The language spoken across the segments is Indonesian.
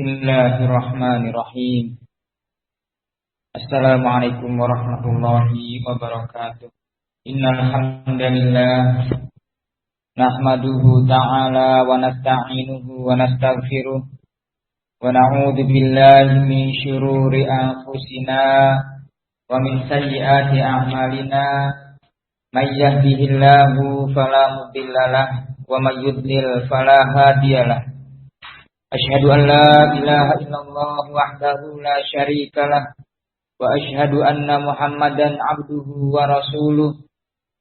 Bismillahirrahmanirrahim. Assalamualaikum warahmatullahi wabarakatuh. Innal hamdalillah nahmaduhu ta'ala wa nasta'inuhu wa nastaghfiruh wa na'udzu billahi min syururi anfusina wa min sayyiati a'malina. May yahdihillahu fala mudhillalah wa may yudlil fala hadiyalah. Asyhadu an la ilaha illallah wahdahu la syarikalah wa asyhadu anna Muhammadan abduhu wa rasuluh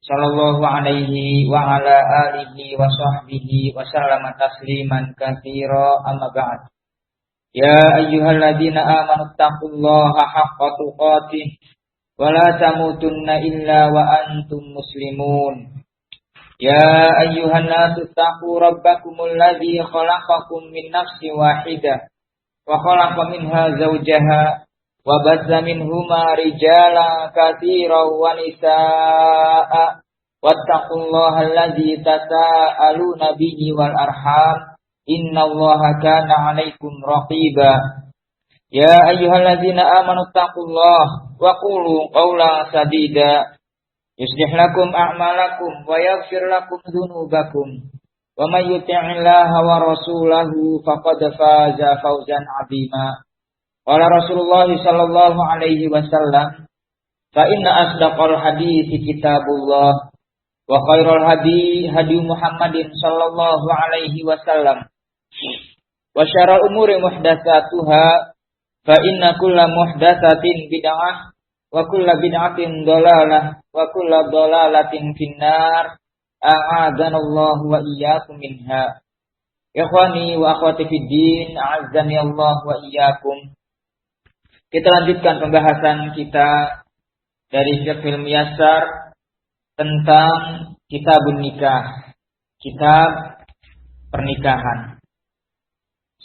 sallallahu alaihi wa ala alihi wa sahbihi wa sallama tasliman katsira amma ba'd. Ya ayyuhalladzina amanu taqullaha haqqa tuqatih wa la tamutunna illa wa antum muslimun. Ya ayyuhan nasu taqu rabbakumul ladzi khalaqakum min nafsin wahidah wa khalaqa minha zawjaha wa batha minhuma rijalan katsiran wa nisaa'a wattaqullaha alladzi tasaaluna bihi wal arham innallaha kana 'alaikum raqiba. Ya ayyuhalladzina amanu taqullaha wa qulu qawlan sadida yuslih lakum a'malakum wa yaghfir lakum dzunubakum wa may yuti'illaha wa rasulahu faqad faza fawzan 'azima. Qala Rasulullah sallallahu alaihi wasallam, fa inna asdaqal hadithi kitabullah wa khairal hadi hadi Muhammadin sallallahu alaihi wasallam wa syarrul umuri muhdatsatuha fa inna kulla muhdatsatin bid'ah wa kulla bid'atin dhalalah wa kulla dhalalatin finnar. A'adhanallahu wa iyyakum minha. Ikhwani wa akhwati fid din, a'azzani Allah wa iyyakum. Kita lanjutkan pembahasan kita dari Fiqhul Muyassar tentang kitabun nikah, kitab pernikahan.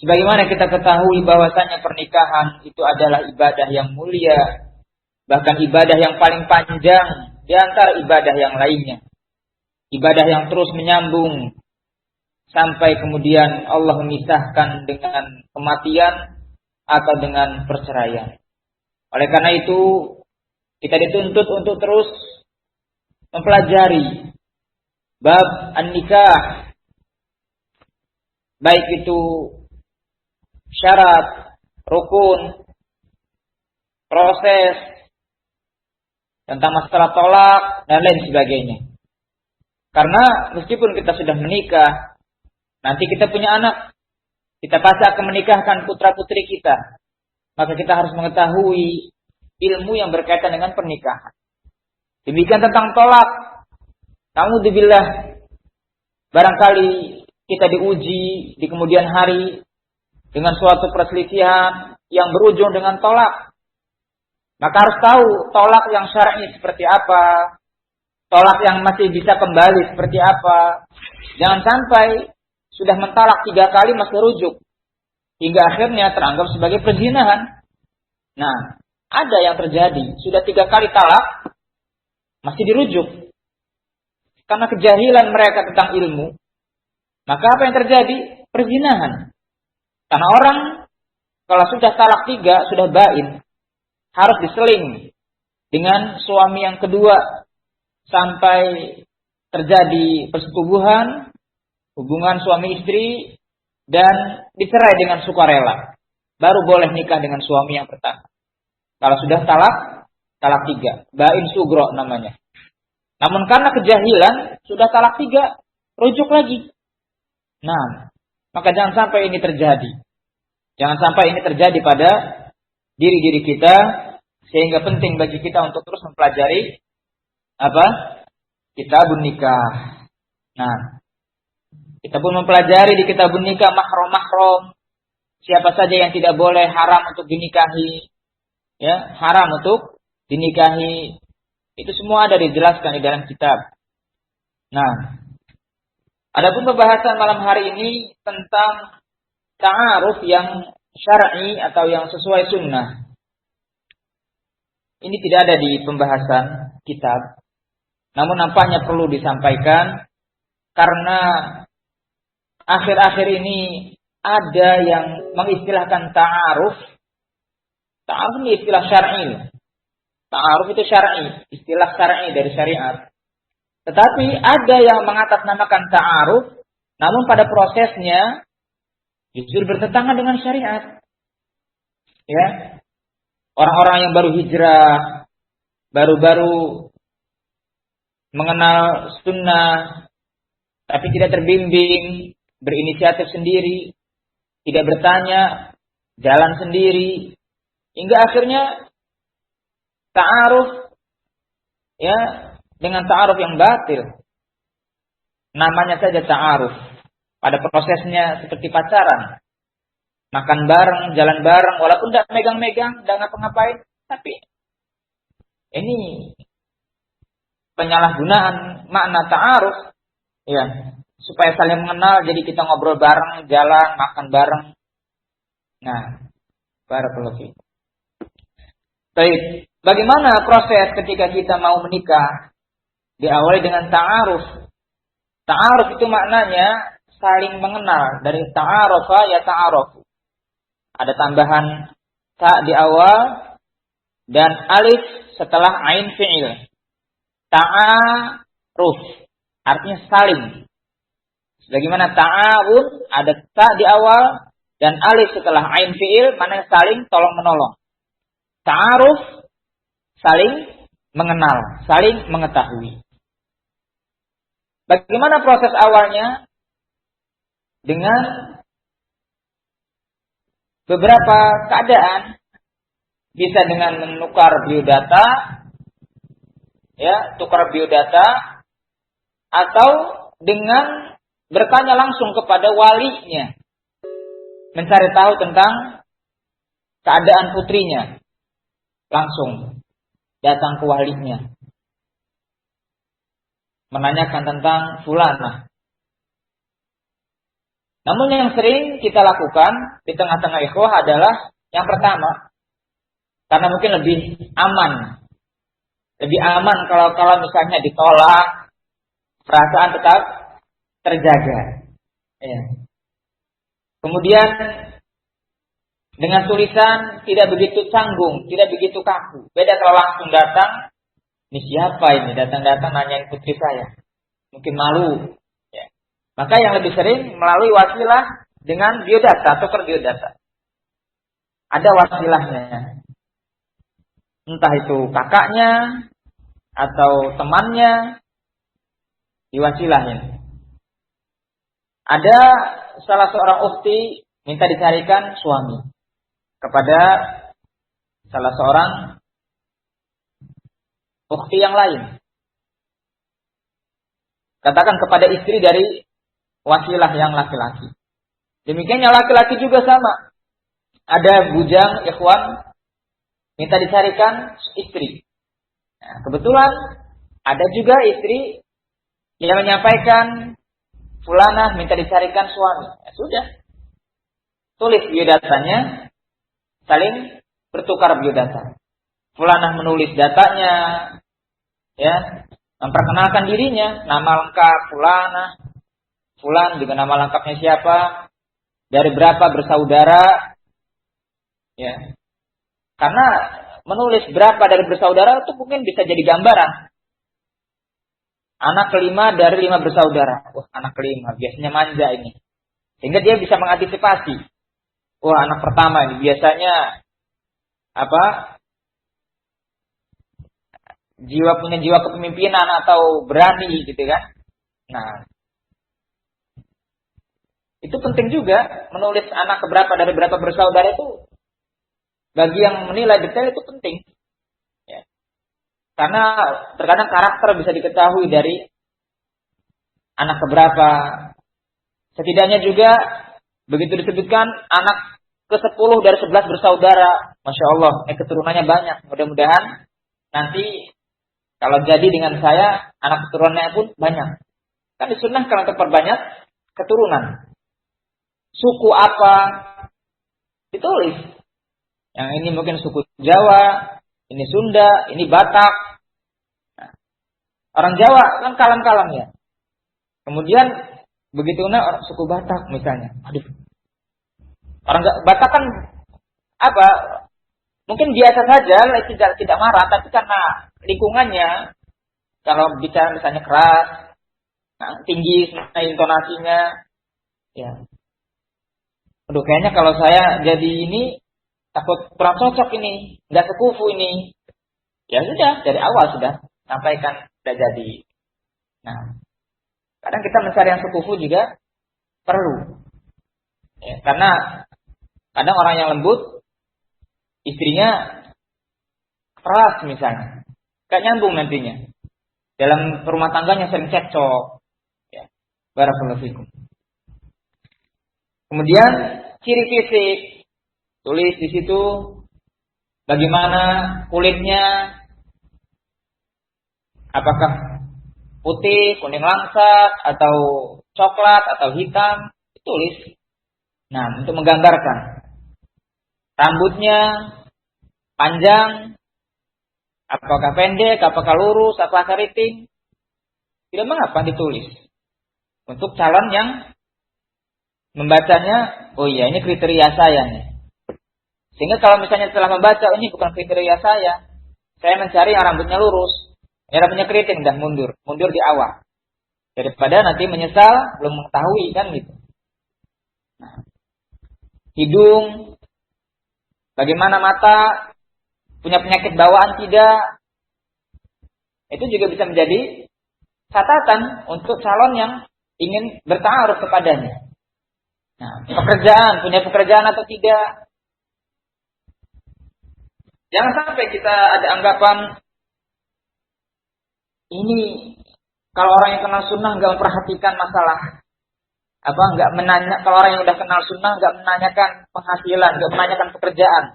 Sebagaimana kita ketahui bahwasanya pernikahan itu adalah ibadah yang mulia, bahkan ibadah yang paling panjang di antara ibadah yang lainnya. Ibadah yang terus menyambung sampai kemudian Allah memisahkan dengan kematian atau dengan perceraian. Oleh karena itu, kita dituntut untuk terus mempelajari bab an-nikah. Baik itu syarat, rukun, proses, tentang masalah tolak dan lain sebagainya. Karena meskipun kita sudah menikah, nanti kita punya anak, kita pasti akan menikahkan putra-putri kita. Maka kita harus mengetahui ilmu yang berkaitan dengan pernikahan. Demikian tentang tolak. Naudzubillah, barangkali kita diuji di kemudian hari dengan suatu perselisihan yang berujung dengan tolak. Maka harus tahu tolak yang syar'i seperti apa, tolak yang masih bisa kembali seperti apa. Jangan sampai sudah mentalak 3 kali masih rujuk, hingga akhirnya teranggap sebagai perzinahan. Nah, ada yang terjadi, sudah 3 kali talak, masih dirujuk. Karena kejahilan mereka tentang ilmu, maka apa yang terjadi? Perzinahan. Karena orang, kalau sudah talak 3, sudah bain, harus diseling dengan suami yang kedua sampai terjadi persetubuhan, hubungan suami istri, dan dicerai dengan sukarela. Baru boleh nikah dengan suami yang pertama. Kalau sudah talak 3, bain sugro namanya. Namun karena kejahilan, sudah talak 3, rujuk lagi. Nah, maka jangan sampai ini terjadi. Jangan sampai ini terjadi pada diri-diri kita, sehingga penting bagi kita untuk terus mempelajari kitabun nikah. Nah, kita pun mempelajari di kitabun nikah mahram-mahram. Siapa saja yang tidak boleh, haram untuk dinikahi. Ya, haram untuk dinikahi. Itu semua ada dijelaskan di dalam kitab. Nah, adapun pembahasan malam hari ini tentang ta'aruf yang syar'i atau yang sesuai sunnah. Ini tidak ada di pembahasan kitab. Namun nampaknya perlu disampaikan karena akhir-akhir ini ada yang mengistilahkan ta'aruf. Ta'aruf ini istilah syar'i. Ta'aruf itu syar'i, istilah syar'i dari syariat. Tetapi ada yang mengatasnamakan ta'aruf, namun pada prosesnya justru bertentangan dengan syariat. Ya. Orang-orang yang baru hijrah, baru-baru mengenal sunnah, tapi tidak terbimbing, berinisiatif sendiri, tidak bertanya, jalan sendiri, hingga akhirnya ta'aruf ya dengan ta'aruf yang batil. Namanya saja ta'aruf. Pada prosesnya seperti pacaran. Makan bareng, jalan bareng, walaupun tidak megang-megang, tidak ngapa-ngapain, tapi ini penyalahgunaan makna ta'aruf, ya, supaya saling mengenal, jadi kita ngobrol bareng, jalan, makan bareng. Nah, barakallahu fiik. Baik, bagaimana proses ketika kita mau menikah? Diawali dengan ta'aruf. Ta'aruf itu maknanya saling mengenal, dari ta'arufa ya ta'arufu. Ada tambahan ta di awal dan alif setelah ain fi'il. Ta'aruf artinya saling. Sebagaimana ta'awun ada ta di awal dan alif setelah ain fi'il, maknanya saling tolong menolong. Ta'aruf saling mengenal, saling mengetahui. Bagaimana proses awalnya? Dengan beberapa keadaan, bisa dengan menukar biodata, ya, tukar biodata, atau dengan bertanya langsung kepada walinya, mencari tahu tentang keadaan putrinya, langsung datang ke walinya, menanyakan tentang fulanah. Namun yang sering kita lakukan di tengah-tengah ikhwah adalah yang pertama, karena mungkin lebih aman. Lebih aman kalau misalnya ditolak, perasaan tetap terjaga. Ya. Kemudian dengan tulisan tidak begitu canggung, tidak begitu kaku. Beda kalau langsung datang, ini siapa ini? Datang-datang nanyain putri saya. Mungkin malu. Maka yang lebih sering melalui wasilah dengan biodata, tukar biodata. Ada wasilahnya. Entah itu kakaknya atau temannya diwasilahin. Ada salah seorang ukhti minta dicarikan suami kepada salah seorang ukhti yang lain. Katakan kepada istri dari wasilah yang laki-laki. Demikian yang laki-laki juga sama. Ada bujang, ikhwan, minta dicarikan istri. Nah, kebetulan ada juga istri yang menyampaikan fulanah minta dicarikan suami. Ya, sudah. Tulis biodatanya, saling bertukar biodata. Fulanah menulis datanya, ya, memperkenalkan dirinya, nama lengkap fulanah, fulan juga nama lengkapnya siapa, dari berapa bersaudara, ya. Karena menulis berapa dari bersaudara itu mungkin bisa jadi gambaran. Anak kelima dari 5 bersaudara. Wah, anak kelima biasanya manja ini. Sehingga dia bisa mengantisipasi. Wah, anak pertama ini biasanya punya jiwa kepemimpinan atau berani gitu kan. Nah, itu penting juga menulis anak keberapa dari berapa bersaudara itu bagi yang menilai detail itu penting. Ya. Karena terkadang karakter bisa diketahui dari anak keberapa. Setidaknya juga begitu disebutkan anak ke-10 dari 11 bersaudara. Masya Allah, keturunannya banyak. Mudah-mudahan nanti kalau jadi dengan saya anak keturunannya pun banyak. Kan disunnahkan untuk perbanyak keturunan. Suku apa ditulis. Yang ini mungkin suku Jawa, ini Sunda, ini Batak. Nah, orang Jawa kan kalam-kalam ya. Kemudian begitu orang suku Batak misalnya. Aduh. Orang Batak kan apa? Mungkin biasa saja, tidak marah, tapi karena lingkungannya, kalau bicara misalnya keras, tinggi intonasinya, ya. Aduh, kayaknya kalau saya jadi ini takut kurang cocok ini, nggak sekufu ini. Ya sudah, dari awal sudah sampaikan sudah jadi. Nah, kadang kita mencari yang sekufu juga perlu, ya, karena kadang orang yang lembut, istrinya keras misalnya, gak nyambung nantinya. Dalam rumah tangganya sering cekcok. Ya. Barakallahu fikum. Kemudian ciri fisik, tulis di situ bagaimana kulitnya, apakah putih, kuning langsat, atau coklat, atau hitam, tulis. Nah, untuk menggambarkan rambutnya panjang, apakah pendek, apakah lurus, apakah keriting, tidak mengapa ditulis. Untuk calon yang membacanya, oh iya ini kriteria saya nih. Sehingga kalau misalnya setelah membaca, ini bukan kriteria saya mencari yang rambutnya lurus, yang rambutnya keriting, dan mundur di awal. Daripada nanti menyesal, belum mengetahui kan gitu. Nah, hidung, bagaimana mata, punya penyakit bawaan tidak, itu juga bisa menjadi catatan untuk calon yang ingin bertaaruf kepadanya. Nah, pekerjaan, punya pekerjaan atau tidak. Jangan sampai kita ada anggapan ini kalau orang yang kenal sunnah nggak memperhatikan masalah nggak menanya. Kalau orang yang udah kenal sunnah nggak menanyakan penghasilan, nggak menanyakan pekerjaan.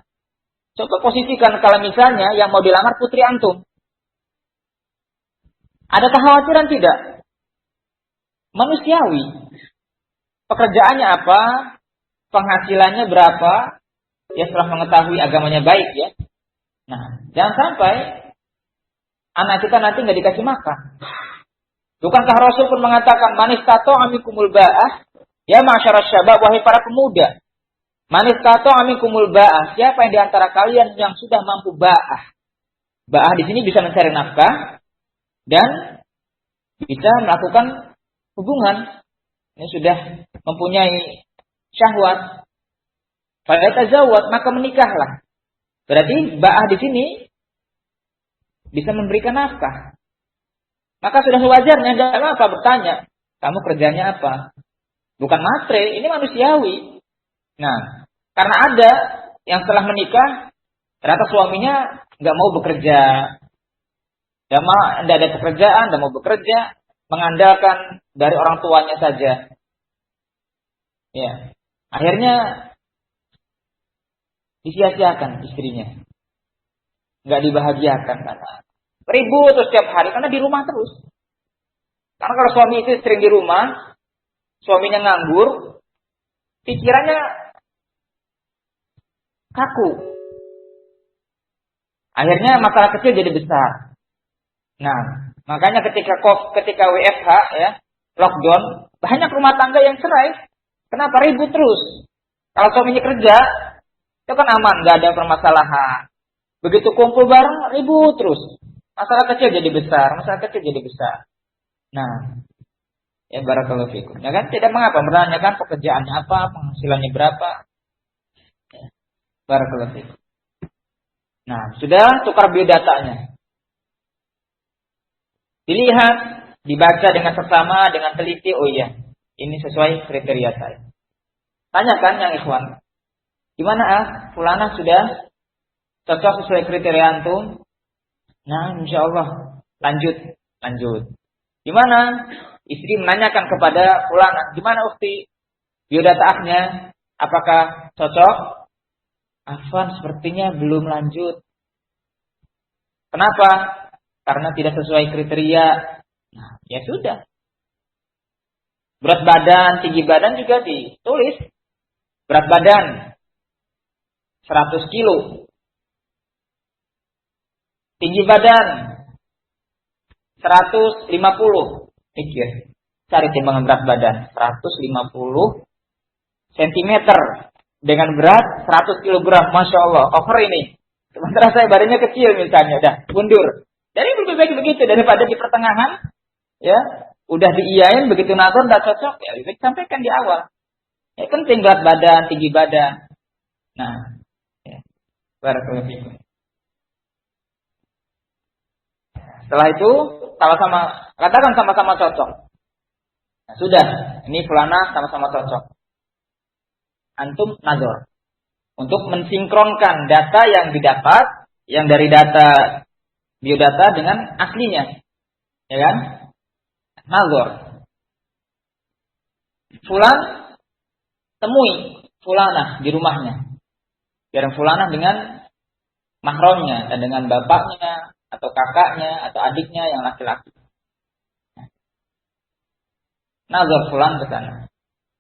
Coba posisikan kalau misalnya yang mau dilamar putri antum, ada kekhawatiran tidak? Manusiawi. Pekerjaannya apa? Penghasilannya berapa? Ya setelah mengetahui agamanya baik ya. Nah, jangan sampai anak kita nanti nggak dikasih makan. Bukankah Rasul pun mengatakan manis tato amikumul ba'ah, ya masyarakat syabab, wahai para pemuda, manis tato amikumul ba'ah, siapa yang diantara kalian yang sudah mampu ba'ah? Ba'ah di sini bisa mencari nafkah dan bisa melakukan hubungan. Ini sudah mempunyai syahwat. Falatazawwad, maka menikahlah. Berarti ba'ah di sini bisa memberikan nafkah. Maka sudah sewajarnya, jangan apa bertanya, kamu kerjanya apa? Bukan matre, ini manusiawi. Nah, karena ada yang setelah menikah, ternyata suaminya nggak mau bekerja, tidak ada pekerjaan, tidak mau bekerja, mengandalkan dari orang tuanya saja. Ya, akhirnya disia-siakan istrinya, nggak dibahagiakan karena ribut terus setiap hari karena di rumah terus. Karena kalau suami itu sering di rumah, suaminya nganggur, pikirannya kaku. Akhirnya masalah kecil jadi besar. Nah, makanya ketika WFH ya, lockdown, banyak rumah tangga yang cerai. Kenapa? Ribut terus. Kalau suaminya kerja, itu kan aman, nggak ada permasalahan. Begitu kumpul bareng, ribut terus. Masalah kecil jadi besar, Nah, ya barakallahu fikum. Ya kan? Tidak mengapa menanyakan pekerjaannya apa, penghasilannya berapa. Ya, barakallahu fikum. Nah, sudah tukar biodatanya. Dilihat, dibaca dengan seksama, dengan teliti, oh iya, ini sesuai kriteria saya. Tanyakan yang ikhwan. Gimana fulana sudah cocok sesuai kriteria antum? Nah, insyaallah lanjut. Gimana? Istri menanyakan kepada fulana, gimana ukhti? Biodata aknya apakah cocok? Afwan, sepertinya belum lanjut. Kenapa? Karena tidak sesuai kriteria. Nah, ya sudah. Berat badan, tinggi badan juga ditulis. Berat badan 100 kilo. Tinggi badan 150. Pikir. Cari timbangan berat badan 150 cm. dengan berat 100 kilogram, Masya Allah, over ini. Sementara saya badannya kecil misalnya, udah mundur. Jadi lebih baik begitu daripada di pertengahan, ya, udah diiyain begitu nazar udah cocok, ya lebih baik sampaikan di awal. Ya penting berat badan, tinggi badan. Nah, ya, barakallahu fikum. Setelah itu sama-sama katakan sama-sama cocok. Nah, sudah, ini fulana sama-sama cocok. Antum nazar untuk mensinkronkan data yang didapat, yang dari data biodata dengan aslinya, ya kan? Nazar. Fulan temui fulanah di rumahnya. Biar fulanah dengan mahramnya dan dengan bapaknya atau kakaknya atau adiknya yang laki-laki. Nazar fulan ke sana.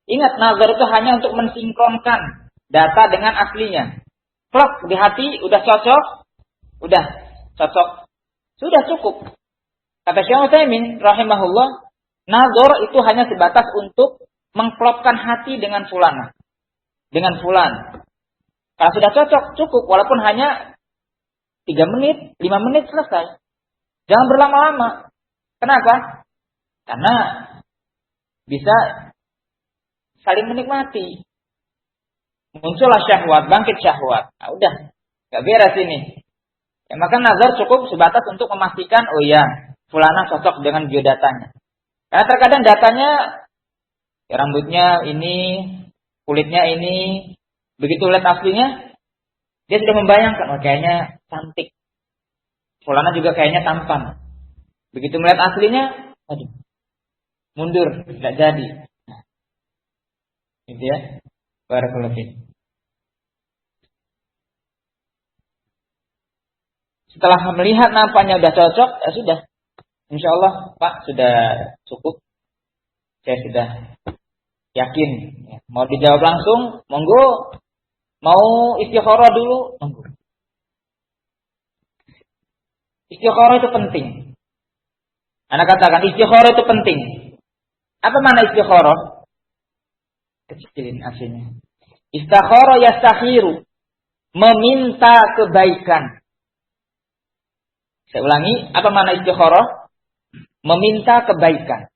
Ingat, nazar itu hanya untuk mensinkronkan data dengan aslinya. Klok di hati udah cocok, udah cocok, sudah cukup. Kata Syekh Utsaimin rahimahullah, nazar itu hanya sebatas untuk mengklopkan hati dengan fulana, dengan fulan. Kalau sudah cocok, cukup. Walaupun hanya 3 menit, 5 menit selesai. Jangan berlama-lama. Kenapa? Karena bisa saling menikmati. Muncullah syahwat, bangkit syahwat. Nah, udah, gak beres ini. Ya, maka nazar cukup sebatas untuk memastikan, oh iya, fulana cocok dengan biodatanya. Karena terkadang datanya, ya, rambutnya ini, kulitnya ini, begitu lihat aslinya, dia sudah membayangkan, oh kayaknya cantik. Fulana juga kayaknya tampan. Begitu melihat aslinya, aduh, mundur, tidak jadi. Nah, gitu ya. Barakallahu fiik. Setelah melihat nampaknya sudah cocok, ya sudah. Insya Allah, Pak, sudah cukup. Saya sudah yakin. Ya. Mau dijawab langsung, monggo. Mau istikharah dulu, monggo. Istikharah itu penting. Anak katakan, istikharah itu penting. Apa makna istikharah? Kecilin aslinya. Istikharah yastakhiru. Meminta kebaikan. Saya ulangi, apa makna istikharah? Meminta kebaikan.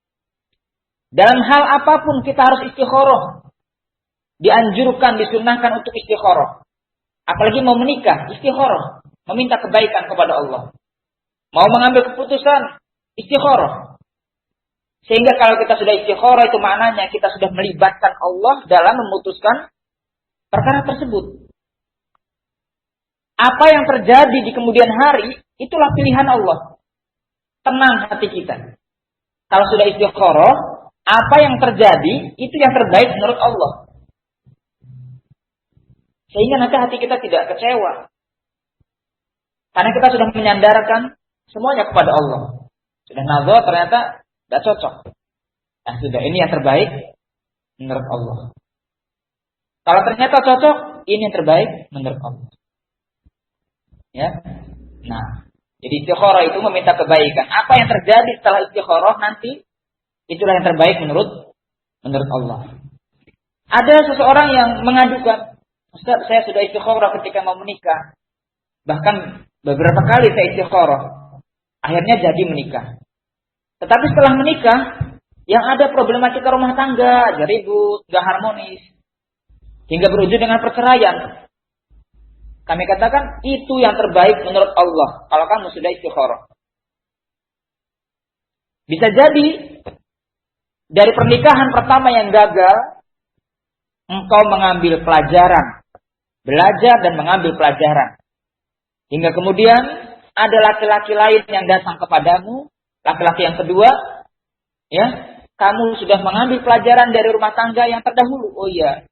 Dalam hal apapun kita harus istikharah. Dianjurkan, disunnahkan untuk istikharah. Apalagi mau menikah, istikharah. Meminta kebaikan kepada Allah. Mau mengambil keputusan, istikharah. Sehingga kalau kita sudah istikharah, itu maknanya kita sudah melibatkan Allah dalam memutuskan perkara tersebut. Apa yang terjadi di kemudian hari, itulah pilihan Allah. Tenang hati kita. Kalau sudah istikharah, apa yang terjadi, itu yang terbaik menurut Allah. Sehingga nanti hati kita tidak kecewa. Karena kita sudah menyandarkan semuanya kepada Allah. Sudah nazar, ternyata tidak cocok. Nah sudah, ini yang terbaik menurut Allah. Kalau ternyata cocok, ini yang terbaik menurut Allah. Ya. Nah, jadi istikharah itu meminta kebaikan. Apa yang terjadi setelah istikharah nanti, itulah yang terbaik menurut Allah. Ada seseorang yang mengadukan, Ustaz, saya sudah istikharah ketika mau menikah. Bahkan beberapa kali saya istikharah. Akhirnya jadi menikah. Tetapi setelah menikah, yang ada problematika rumah tangga, aja ribut, gak harmonis. Hingga berujung dengan perceraian. Kami katakan, itu yang terbaik menurut Allah. Kalau kamu sudah istikharah. Bisa jadi, dari pernikahan pertama yang gagal, engkau mengambil pelajaran. Belajar dan mengambil pelajaran. Hingga kemudian, ada laki-laki lain yang datang kepadamu. Laki-laki yang kedua, ya, kamu sudah mengambil pelajaran dari rumah tangga yang terdahulu. Oh iya,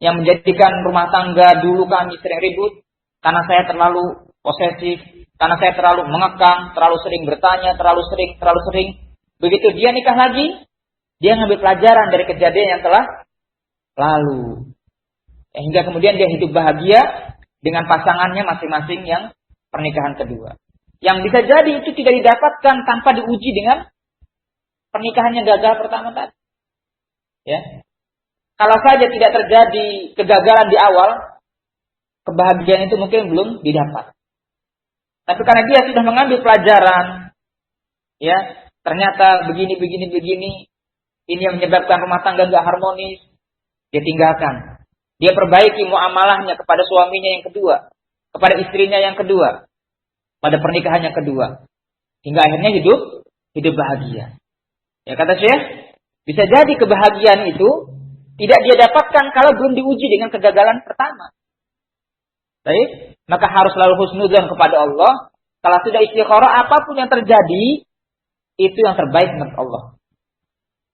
yang menjadikan rumah tangga dulu kami sering ribut, karena saya terlalu posesif, karena saya terlalu mengekang, terlalu sering bertanya, terlalu sering. Begitu dia nikah lagi, dia ngambil pelajaran dari kejadian yang telah lalu. Hingga kemudian dia hidup bahagia dengan pasangannya masing-masing yang pernikahan kedua. Yang bisa jadi itu tidak didapatkan tanpa diuji dengan pernikahan yang gagal pertama tadi. Ya. Kalau saja tidak terjadi kegagalan di awal, kebahagiaan itu mungkin belum didapat. Tapi karena dia sudah mengambil pelajaran, ya, ternyata begini, ini yang menyebabkan rumah tangga nggak harmonis, dia tinggalkan. Dia perbaiki muamalahnya kepada suaminya yang kedua, kepada istrinya yang kedua, pada pernikahan yang kedua, hingga akhirnya hidup bahagia. Ya kata Syekh, bisa jadi kebahagiaan itu tidak dia dapatkan kalau belum diuji dengan kegagalan pertama. Baik, maka harus selalu husnudzon kepada Allah. Kalau sudah istikharah, apapun yang terjadi, itu yang terbaik menurut Allah.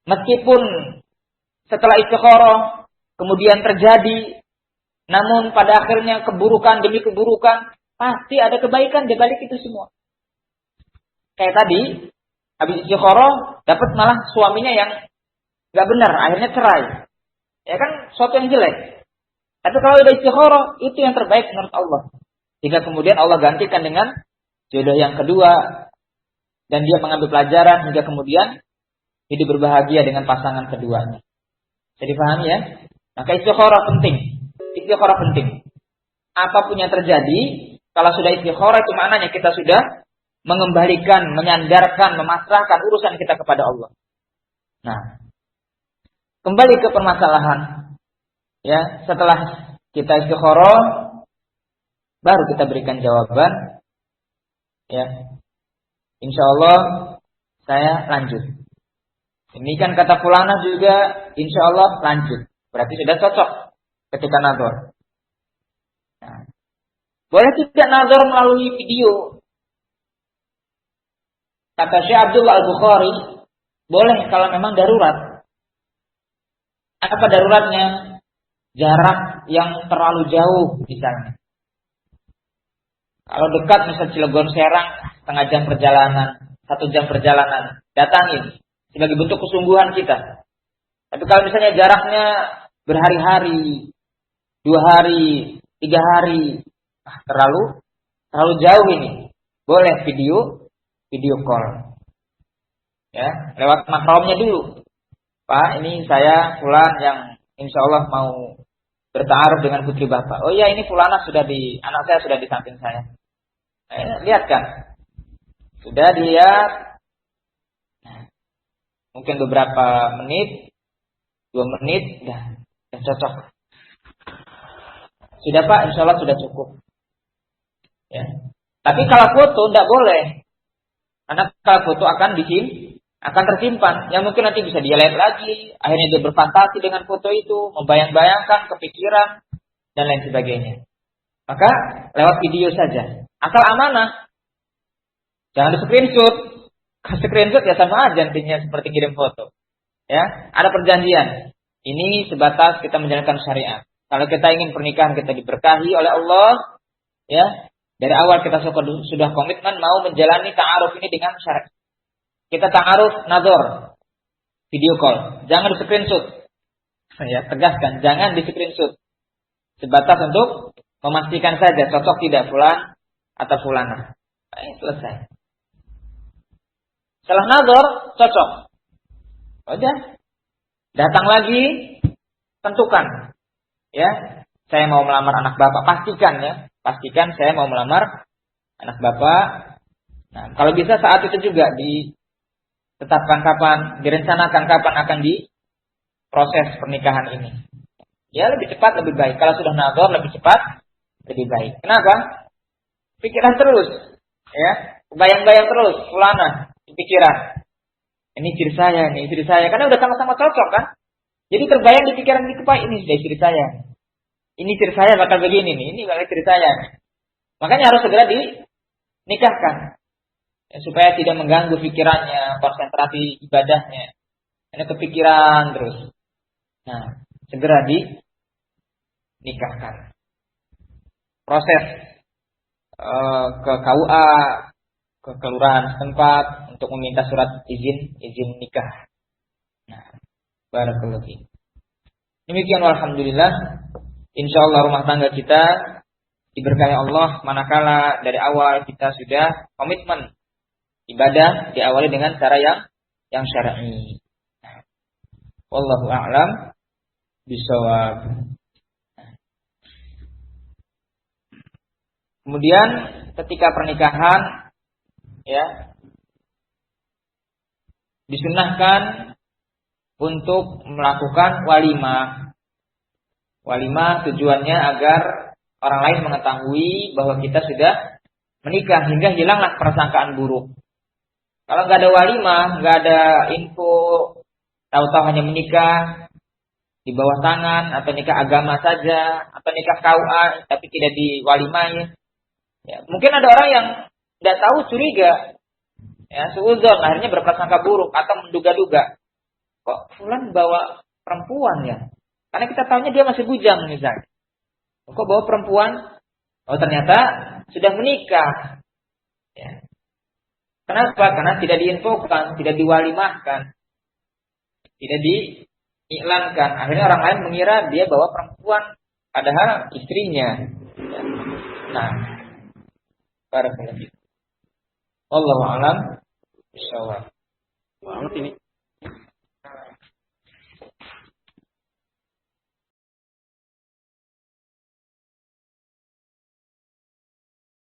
Meskipun setelah istikharah, kemudian terjadi, namun pada akhirnya keburukan demi keburukan, pasti ada kebaikan di balik itu semua. Kayak tadi, habis istikharah, dapat malah suaminya yang gak benar, akhirnya cerai. Ya kan, suatu yang jelek. Tapi kalau udah istikharah, itu yang terbaik menurut Allah. Jika kemudian Allah gantikan dengan jodoh yang kedua, dan dia mengambil pelajaran hingga kemudian hidup berbahagia dengan pasangan keduanya. Jadi paham ya? Maka istikharah penting. Istikharah penting. Apapun yang terjadi, kalau sudah istikharah itu maknanya kita sudah mengembalikan, menyandarkan, memasrahkan urusan kita kepada Allah. Nah, kembali ke permasalahan. Ya, setelah kita istikharah, baru kita berikan jawaban. Ya, insya Allah saya lanjut. Demikian kata fulana juga, insya Allah lanjut. Berarti sudah cocok ketika nazar. Nah, boleh tidak nazar melalui video? Kata Syekh Abdullah Al-Bukhari, boleh kalau memang darurat. Apa daruratnya? Jarak yang terlalu jauh misalnya. Kalau dekat misal Cilegon Serang, setengah jam perjalanan, 1 jam perjalanan, datangin sebagai bentuk kesungguhan kita. Tapi kalau misalnya jaraknya berhari-hari, 2 hari, 3 hari, terlalu jauh ini. Boleh video call. Ya, lewat mahramnya dulu. Pak, ini saya fulan yang insya Allah mau bertaaruf dengan putri bapak. Oh ya, ini fulana anak saya sudah di samping saya. Lihat kan, sudah dia mungkin beberapa menit, 2 menit, dah cocok. Sudah Pak, insya Allah sudah cukup. Ya. Tapi kalau foto tidak boleh, karena kalau foto akan tersimpan, yang mungkin nanti bisa dia lihat lagi, akhirnya dia berfantasi dengan foto itu, membayang-bayangkan, kepikiran, dan lain sebagainya. Maka lewat video saja, asal amanah, jangan di screenshot. Kalau screenshot ya sama aja intinya seperti kirim foto. Ya, ada perjanjian. Ini sebatas kita menjalankan syariat. Kalau kita ingin pernikahan kita diberkahi oleh Allah, ya dari awal kita sudah komitmen mau menjalani ta'aruf ini dengan syariat. Kita ta'aruf nazar, video call. Jangan di screenshot. Ya, tegaskan, jangan di screenshot. Sebatas untuk memastikan saja cocok tidak fulan atau fulana. Selesai. Setelah nazar, cocok. Udah. Datang lagi, tentukan. Ya, saya mau melamar anak bapak. Pastikan ya. Pastikan saya mau melamar anak bapak. Nah, kalau bisa saat itu juga ditetapkan kapan, direncanakan kapan akan diproses pernikahan ini. Ya, lebih cepat lebih baik. Kalau sudah nazar lebih cepat lebih baik. Kenapa? Pikiran terus, ya, bayang-bayang terus, fulana di pikiran. Ini istri saya, karena udah sama-sama cocok kan? Jadi terbayang di pikiran di kepala, ini sudah istri saya. Ini istri saya bakal begini nih, ini bakal istri saya. Makanya harus segera dinikahkan. Ya, supaya tidak mengganggu pikirannya, konsentrasi ibadahnya. Karena kepikiran terus. Nah, segera dinikahkan. Proses ke KUA, ke kelurahan setempat untuk meminta surat izin nikah. Nah, barakallahu fiik. Demikian alhamdulillah. Insyaallah rumah tangga kita diberkahi Allah manakala dari awal kita sudah komitmen ibadah diawali dengan cara yang syar'i. Wallahu a'lam bisawab. Kemudian ketika pernikahan, ya, disunahkan untuk melakukan walimah. Walimah tujuannya agar orang lain mengetahui bahwa kita sudah menikah hingga hilanglah persangkaan buruk. Kalau nggak ada walimah, nggak ada info, tahu-tahu hanya menikah di bawah tangan atau nikah agama saja atau nikah KUA tapi tidak diwalimahi. Ya, mungkin ada orang yang nggak tahu, curiga, ya, suudzon, akhirnya berprasangka buruk atau menduga-duga. Kok fulan bawa perempuan ya? Karena kita tahunya dia masih bujang misalnya. Kok bawa perempuan? Oh ternyata sudah menikah. Ya. Kenapa? Karena tidak diinfokan, tidak diwalimahkan, tidak diiklankan. Akhirnya orang lain mengira dia bawa perempuan, padahal istrinya. Ya. Nah, barakallahu fiik. Wallahu a'lam bishawab. Banget ini.